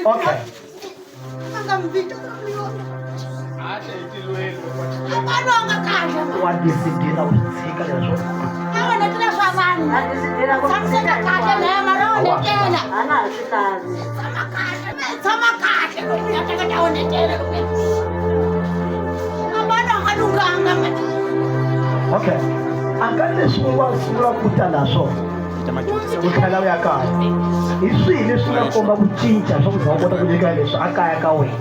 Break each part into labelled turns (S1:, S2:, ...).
S1: Okay. What is it dinner with Sika? Okay. Angale sungula kutana so. Ukhala uyakaya. Iswile singakomba kuchinja sokuzawubona kunyika leswo akaya ka wena.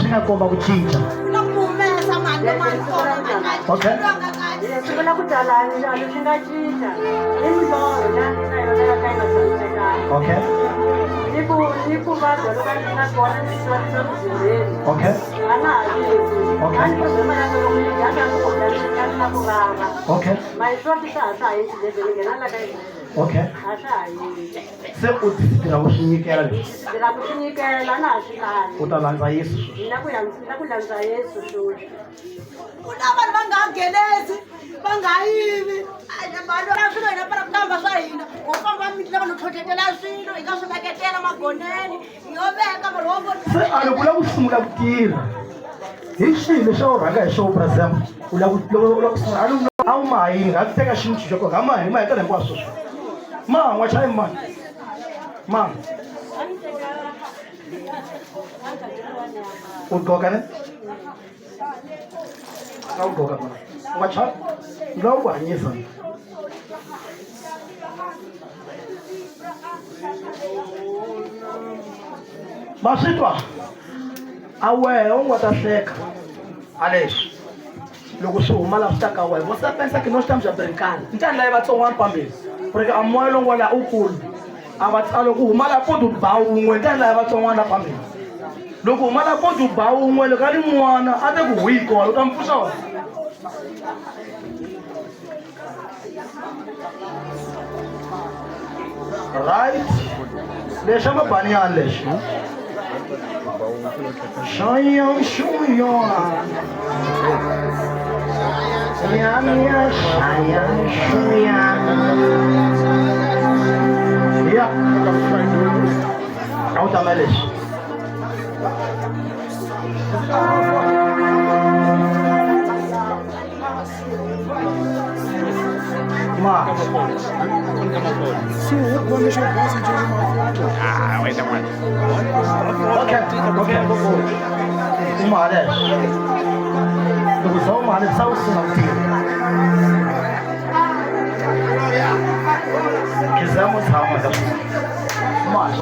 S1: Singakomba kuchinja. Okay.
S2: Sungula kutala njalo singachinja. Imidlalo yani nayo kaina sanzeka.
S1: Okay.
S2: Nipo vanhu vanokwanisa kuona niswariso muzimheni.
S1: Okay.
S2: Ana ayezi.
S1: Okay. Okay. Okay. Se utitira kushinyikela leswi.
S2: Ndira kushinyikela na swilani.
S1: U ta landza Yesu.
S2: Na ku landza Yesu sweswi.
S3: Kuna vanhu va nga nghenezi va nga yivi vanhu va swilo hina para ku tamba swa hina ho famba miti lava no tlhotlhetela swilo hi nga swi veketela magoneni hi yo veka vanhu vo vona
S1: se a loko u lava ku sungula ku tirha hi xihi lexi a wu rhanga hi xo president u lava ku sungula a wu mahini nga ku teka xintu xo koka mahini ma hetela hinkwaswo sweswo man'wa xa hi mani ma u goka ne a wu goka mana wa cha nga wu ku hanyisa ma swi twa a wehe u nga ta hleka a leswi loko swi huma laha swi ta ka wehe vo sa pensa ke no swi ta mi bya brinkana ntani layi vatson'wana pambili porque a moya longo laha u kulu a va loko huma laha podu ba wun'we ntani layi vatson'wana la pambili loko huma laha podu ba wun'we loko a ri n'wana a te ku hwi kona u ta mi pfuxa wona right lexi a mabaniyani lexi Shaya, shaya, shaya, shaya. Yeah. Out of Melish.
S4: Wait a minute.
S1: Okay. Males. Tu só males só se não tem. Quisemos almas. Mas.